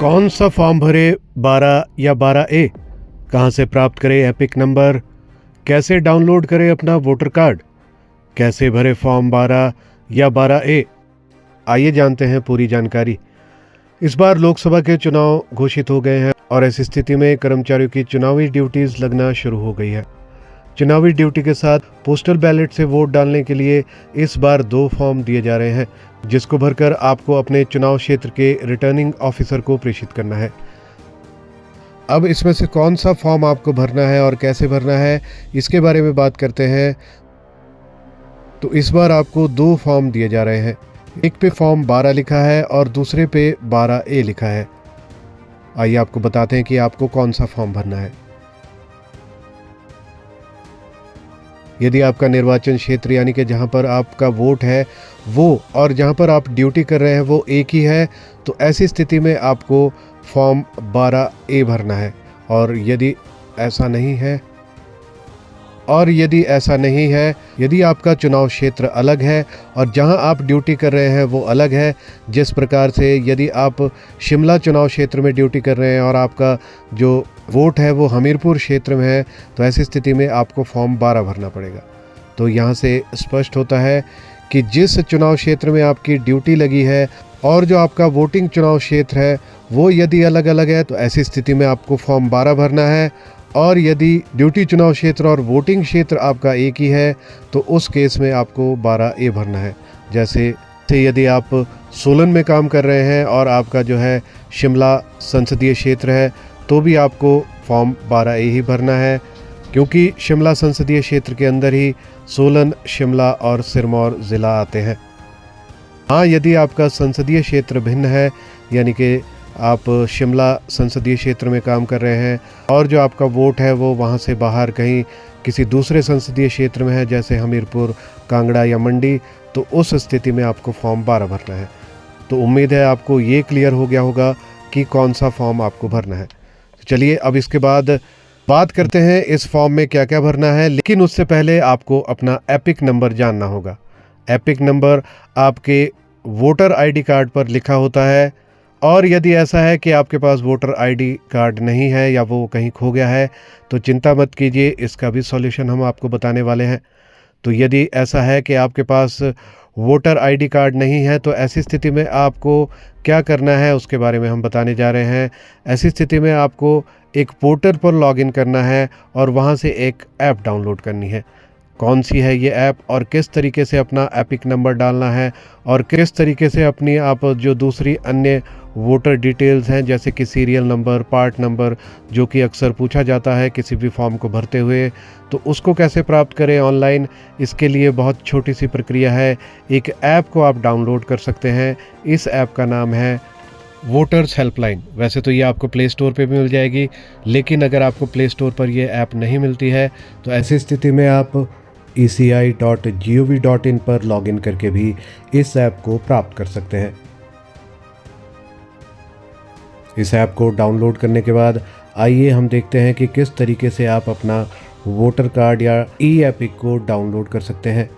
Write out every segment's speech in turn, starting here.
कौन सा फॉर्म भरे 12 या 12A? कहां से प्राप्त करें एपिक नंबर? कैसे डाउनलोड करें अपना वोटर कार्ड? कैसे भरे फॉर्म 12 या 12A? आइए जानते हैं पूरी जानकारी। इस बार लोकसभा के चुनाव घोषित हो गए हैं और ऐसी स्थिति में कर्मचारियों की चुनावी ड्यूटीज लगना शुरू हो गई है। चुनावी ड्यूटी के साथ पोस्टल बैलेट से वोट डालने के लिए इस बार 2 फॉर्म दिए जा रहे हैं, जिसको भरकर आपको अपने चुनाव क्षेत्र के रिटर्निंग ऑफिसर को प्रेषित करना है। अब इसमें से कौन सा फॉर्म आपको भरना है और कैसे भरना है, इसके बारे में बात करते हैं। तो इस बार आपको 2 फॉर्म दिए जा रहे हैं। एक पे फॉर्म 12 लिखा है और दूसरे पे 12A लिखा है। आइए आपको बताते हैं कि आपको कौन सा फॉर्म भरना है। यदि आपका निर्वाचन क्षेत्र यानी कि जहां पर आपका वोट है वो और जहां पर आप ड्यूटी कर रहे हैं वो एक ही है, तो ऐसी स्थिति में आपको फॉर्म 12A भरना है। और यदि ऐसा नहीं है, यदि आपका चुनाव क्षेत्र अलग है और जहां आप ड्यूटी कर रहे हैं वो अलग है, जिस प्रकार से यदि आप शिमला चुनाव क्षेत्र में ड्यूटी कर रहे हैं और आपका जो वोट है वो हमीरपुर क्षेत्र में है, तो ऐसी स्थिति में आपको फॉर्म 12 भरना पड़ेगा। तो यहाँ से स्पष्ट होता है कि जिस चुनाव क्षेत्र में आपकी ड्यूटी लगी है और जो आपका वोटिंग चुनाव क्षेत्र है वो यदि अलग अलग है, तो ऐसी स्थिति में आपको फॉर्म 12 भरना है। और यदि ड्यूटी चुनाव क्षेत्र और वोटिंग क्षेत्र आपका एक ही है, तो उस केस में आपको 12A भरना है। जैसे यदि आप सोलन में काम कर रहे हैं और आपका जो है शिमला संसदीय क्षेत्र है, तो भी आपको फॉर्म 12A ही भरना है, क्योंकि शिमला संसदीय क्षेत्र के अंदर ही सोलन, शिमला और सिरमौर ज़िला आते हैं। हाँ, यदि आपका संसदीय क्षेत्र भिन्न है, यानी कि आप शिमला संसदीय क्षेत्र में काम कर रहे हैं और जो आपका वोट है वो वहाँ से बाहर कहीं किसी दूसरे संसदीय क्षेत्र में है, जैसे हमीरपुर, कांगड़ा या मंडी, तो उस स्थिति में आपको फॉर्म 12 भरना है। तो उम्मीद है आपको ये क्लियर हो गया होगा कि कौन सा फॉर्म आपको भरना है। तो चलिए अब इसके बाद बात करते हैं इस फॉर्म में क्या क्या भरना है, लेकिन उससे पहले आपको अपना एपिक नंबर जानना होगा। एपिक नंबर आपके वोटर आईडी कार्ड पर लिखा होता है, और यदि ऐसा है कि आपके पास वोटर आईडी कार्ड नहीं है या वो कहीं खो गया है, तो चिंता मत कीजिए, इसका भी सॉल्यूशन हम आपको बताने वाले हैं। तो यदि ऐसा है कि आपके पास वोटर आईडी कार्ड नहीं है, तो ऐसी स्थिति में आपको क्या करना है उसके बारे में हम बताने जा रहे हैं। ऐसी स्थिति में आपको एक पोर्टल पर लॉगिन करना है और वहाँ से एक ऐप डाउनलोड करनी है। कौन सी है ये ऐप और किस तरीके से अपना एपिक नंबर डालना है और किस तरीके से अपनी आप जो दूसरी अन्य वोटर डिटेल्स हैं, जैसे कि सीरियल नंबर, पार्ट नंबर, जो कि अक्सर पूछा जाता है किसी भी फॉर्म को भरते हुए, तो उसको कैसे प्राप्त करें ऑनलाइन, इसके लिए बहुत छोटी सी प्रक्रिया है। एक ऐप को आप डाउनलोड कर सकते हैं। इस ऐप का नाम है वोटर्स हेल्पलाइन। वैसे तो ये आपको प्ले स्टोर पे भी मिल जाएगी, लेकिन अगर आपको प्ले स्टोर पर ये ऐप नहीं मिलती है, तो ऐसी स्थिति में आप eci.gov.in पर लॉगिन करके भी इस ऐप को प्राप्त कर सकते हैं। इस ऐप को डाउनलोड करने के बाद आइए हम देखते हैं कि किस तरीके से आप अपना वोटर कार्ड या ई-एपिक को डाउनलोड कर सकते हैं।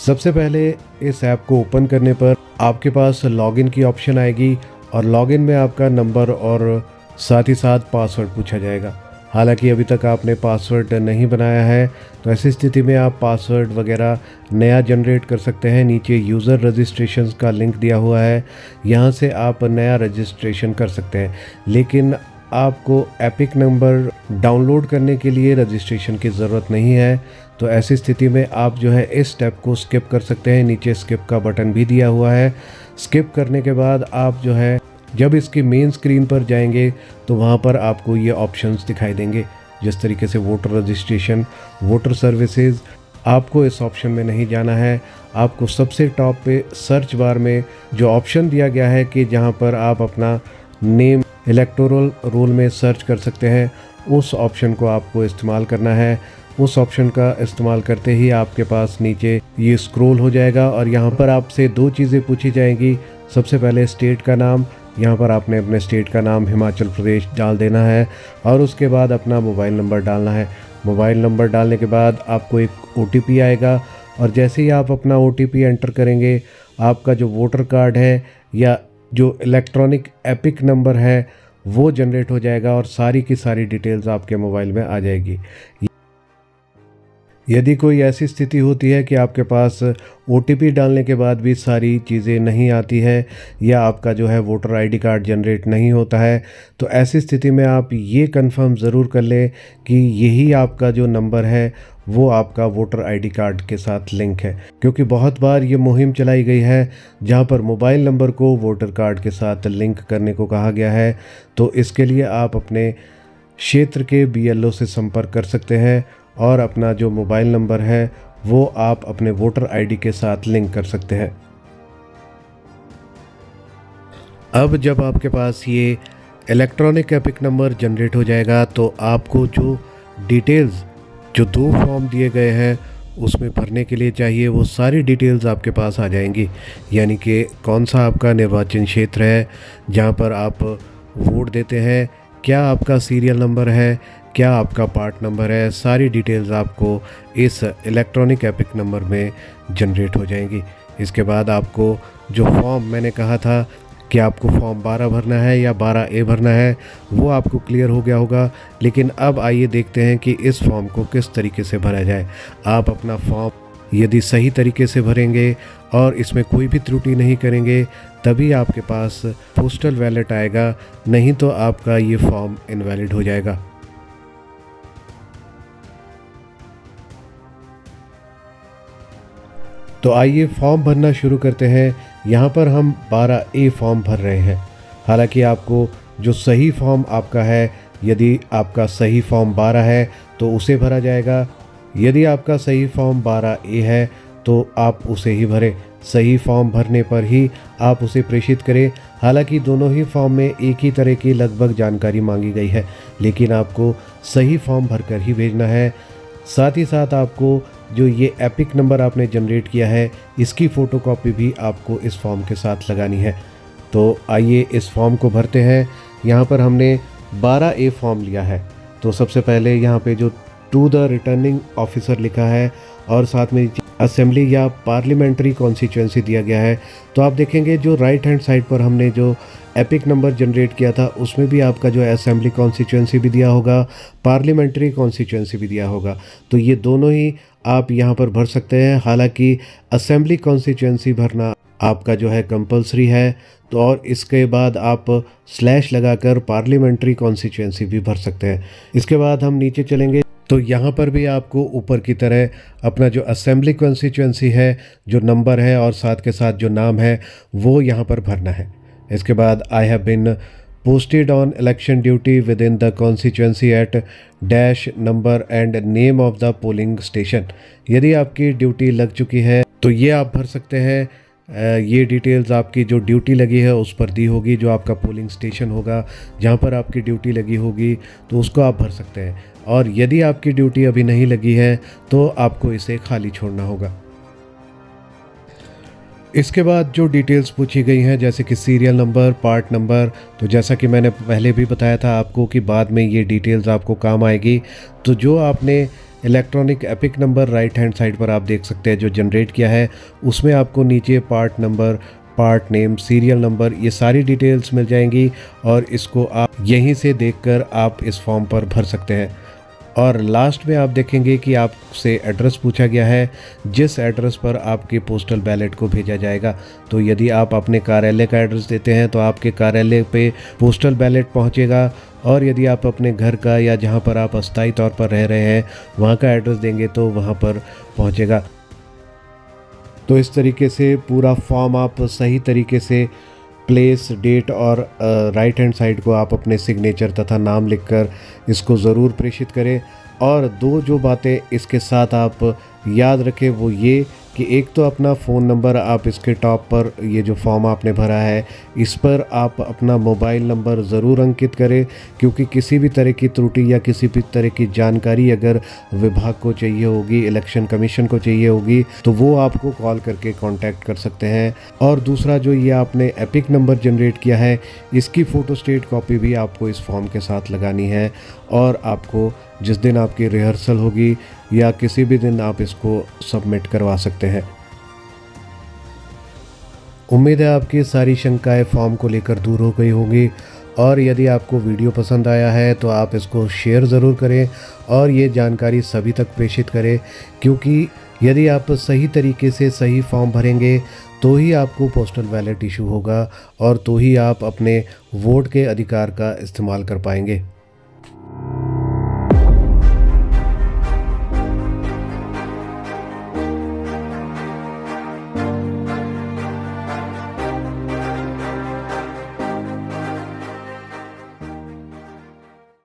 सबसे पहले इस ऐप को ओपन करने पर आपके पास लॉगिन की ऑप्शन आएगी और लॉगिन में आपका नंबर और साथ ही साथ पासवर्ड पूछा जाएगा। हालांकि अभी तक आपने पासवर्ड नहीं बनाया है, तो ऐसी स्थिति में आप पासवर्ड वगैरह नया जनरेट कर सकते हैं। नीचे यूज़र रजिस्ट्रेशन का लिंक दिया हुआ है, यहाँ से आप नया रजिस्ट्रेशन कर सकते हैं। लेकिन आपको एपिक नंबर डाउनलोड करने के लिए रजिस्ट्रेशन की ज़रूरत नहीं है, तो ऐसी स्थिति में आप जो है इस स्टेप को स्किप कर सकते हैं। नीचे स्किप का बटन भी दिया हुआ है। स्किप करने के बाद आप जो है जब इसकी मेन स्क्रीन पर जाएंगे तो वहाँ पर आपको ये ऑप्शंस दिखाई देंगे, जिस तरीके से वोटर रजिस्ट्रेशन, वोटर सर्विसेज। आपको इस ऑप्शन में नहीं जाना है। आपको सबसे टॉप पे सर्च बार में जो ऑप्शन दिया गया है कि जहाँ पर आप अपना नेम इलेक्टोरल रोल में सर्च कर सकते हैं, उस ऑप्शन को आपको इस्तेमाल करना है। उस ऑप्शन का इस्तेमाल करते ही आपके पास नीचे ये स्क्रॉल हो जाएगा और यहाँ पर आपसे 2 चीज़ें पूछी जाएंगी। सबसे पहले स्टेट का नाम, यहाँ पर आपने अपने स्टेट का नाम हिमाचल प्रदेश डाल देना है और उसके बाद अपना मोबाइल नंबर डालना है। मोबाइल नंबर डालने के बाद आपको एक OTP आएगा और जैसे ही आप अपना OTP एंटर करेंगे, आपका जो वोटर कार्ड है या जो इलेक्ट्रॉनिक एपिक नंबर है वो जनरेट हो जाएगा और सारी की सारी डिटेल्स आपके मोबाइल में आ जाएगी। यदि कोई ऐसी स्थिति होती है कि आपके पास ओटीपी डालने के बाद भी सारी चीज़ें नहीं आती है या आपका जो है वोटर आईडी कार्ड जनरेट नहीं होता है, तो ऐसी स्थिति में आप ये कंफर्म ज़रूर कर लें कि यही आपका जो नंबर है वो आपका वोटर आईडी कार्ड के साथ लिंक है। क्योंकि बहुत बार ये मुहिम चलाई गई है जहाँ पर मोबाइल नंबर को वोटर कार्ड के साथ लिंक करने को कहा गया है। तो इसके लिए आप अपने क्षेत्र के बीएलओ से संपर्क कर सकते हैं और अपना जो मोबाइल नंबर है वो आप अपने वोटर आईडी के साथ लिंक कर सकते हैं। अब जब आपके पास ये इलेक्ट्रॉनिक एपिक नंबर जनरेट हो जाएगा तो आपको जो डिटेल्स जो 2 फॉर्म दिए गए हैं उसमें भरने के लिए चाहिए वो सारी डिटेल्स आपके पास आ जाएंगी। यानी कि कौन सा आपका निर्वाचन क्षेत्र है जहाँ पर आप वोट देते हैं, क्या आपका सीरियल नंबर है, क्या आपका पार्ट नंबर है, सारी डिटेल्स आपको इस इलेक्ट्रॉनिक एपिक नंबर में जनरेट हो जाएंगी। इसके बाद आपको जो फॉर्म मैंने कहा था कि आपको फॉर्म 12 भरना है या 12A भरना है वो आपको क्लियर हो गया होगा। लेकिन अब आइए देखते हैं कि इस फॉर्म को किस तरीके से भरा जाए। आप अपना फॉर्म यदि सही तरीके से भरेंगे और इसमें कोई भी त्रुटि नहीं करेंगे तभी आपके पास पोस्टल बैलेट आएगा, नहीं तो आपका ये फॉर्म इनवैलिड हो जाएगा। तो आइए फॉर्म भरना शुरू करते हैं। यहाँ पर हम 12A फॉर्म भर रहे हैं। हालांकि आपको जो सही फॉर्म आपका है, यदि आपका सही फॉर्म 12 है तो उसे भरा जाएगा। यदि आपका सही फॉर्म 12A है तो आप उसे ही भरें। सही फॉर्म भरने पर ही आप उसे प्रेषित करें। हालांकि दोनों ही फॉर्म में एक ही तरह की लगभग जानकारी मांगी गई है, लेकिन आपको सही फॉर्म भरकर ही भेजना है। साथ ही साथ आपको जो ये एपिक नंबर आपने जनरेट किया है इसकी फ़ोटोकॉपी भी आपको इस फॉर्म के साथ लगानी है। तो आइए इस फॉर्म को भरते हैं। यहाँ पर हमने 12A फॉर्म लिया है। तो सबसे पहले यहाँ पे जो टू द रिटर्निंग ऑफिसर लिखा है और साथ में असेंबली या पार्लियामेंट्री कॉन्स्टिट्यूएंसी दिया गया है। तो आप देखेंगे जो राइट हैंड साइड पर हमने जो एपिक नंबर जनरेट किया था उसमें भी आपका जो असेंबली कॉन्स्टिट्यूएंसी भी दिया होगा, पार्लियामेंट्री कॉन्स्टिट्यूएंसी भी दिया होगा। तो ये दोनों ही आप यहाँ पर भर सकते हैं। हालांकि असेंबली कॉन्स्टिट्यूएंसी भरना आपका जो है कंपलसरी है। तो और इसके बाद आप स्लैश लगाकर पार्लियामेंट्री कॉन्स्टिट्यूएंसी भी भर सकते हैं। इसके बाद हम नीचे चलेंगे तो यहाँ पर भी आपको ऊपर की तरह अपना जो असेंबली कॉन्स्टिट्यूएंसी है, जो नंबर है और साथ के साथ जो नाम है वो यहाँ पर भरना है। इसके बाद I have bin posted on election duty within the constituency at dash number and name of the polling station. यदि आपकी ड्यूटी लग चुकी है तो ये आप भर सकते हैं। ये डिटेल्स आपकी जो ड्यूटी लगी है उस पर दी होगी, जो आपका पोलिंग स्टेशन होगा जहाँ पर आपकी ड्यूटी लगी होगी तो उसको आप भर सकते हैं। और यदि आपकी ड्यूटी अभी नहीं लगी है तो आपको इसे खाली छोड़ना होगा। इसके बाद जो डिटेल्स पूछी गई हैं जैसे कि सीरियल नंबर, पार्ट नंबर, तो जैसा कि मैंने पहले भी बताया था आपको कि बाद में ये डिटेल्स आपको काम आएगी। तो जो आपने electronic epic number right hand side पर आप देख सकते हैं जो जनरेट किया है उसमें आपको नीचे part number, part name, serial number, ये सारी डिटेल्स मिल जाएंगी और इसको आप यहीं से देखकर आप इस फॉर्म पर भर सकते हैं। और लास्ट में आप देखेंगे कि आपसे एड्रेस पूछा गया है, जिस एड्रेस पर आपके पोस्टल बैलेट को भेजा जाएगा। तो यदि आप अपने कार्यालय का एड्रेस देते हैं तो आपके कार्यालय पे पोस्टल बैलेट पहुंचेगा, और यदि आप अपने घर का या जहां पर आप अस्थायी तौर पर रह रहे हैं वहां का एड्रेस देंगे तो वहां पर पहुंचेगा। तो इस तरीके से पूरा फॉर्म आप सही तरीके से प्लेस, डेट और राइट हैंड साइड को आप अपने सिग्नेचर तथा नाम लिखकर इसको ज़रूर प्रेषित करें। और दो जो बातें इसके साथ आप याद रखें वो ये कि एक तो अपना फ़ोन नंबर आप इसके टॉप पर, ये जो फॉर्म आपने भरा है इस पर आप अपना मोबाइल नंबर ज़रूर अंकित करें, क्योंकि किसी भी तरह की त्रुटि या किसी भी तरह की जानकारी अगर विभाग को चाहिए होगी, इलेक्शन कमीशन को चाहिए होगी, तो वो आपको कॉल करके कांटेक्ट कर सकते हैं। और दूसरा जो ये आपने एपिक नंबर जनरेट किया है इसकी फ़ोटोस्टेट कॉपी भी आपको इस फॉर्म के साथ लगानी है, और आपको जिस दिन आपकी रिहर्सल होगी या किसी भी दिन आप इसको सबमिट करवा सकते हैं। उम्मीद है आपकी सारी शंकाएं फॉर्म को लेकर दूर हो गई होंगी। और यदि आपको वीडियो पसंद आया है तो आप इसको शेयर ज़रूर करें और ये जानकारी सभी तक प्रेषित करें, क्योंकि यदि आप सही तरीके से सही फॉर्म भरेंगे तो ही आपको पोस्टल बैलेट इशू होगा और तो ही आप अपने वोट के अधिकार का इस्तेमाल कर पाएंगे।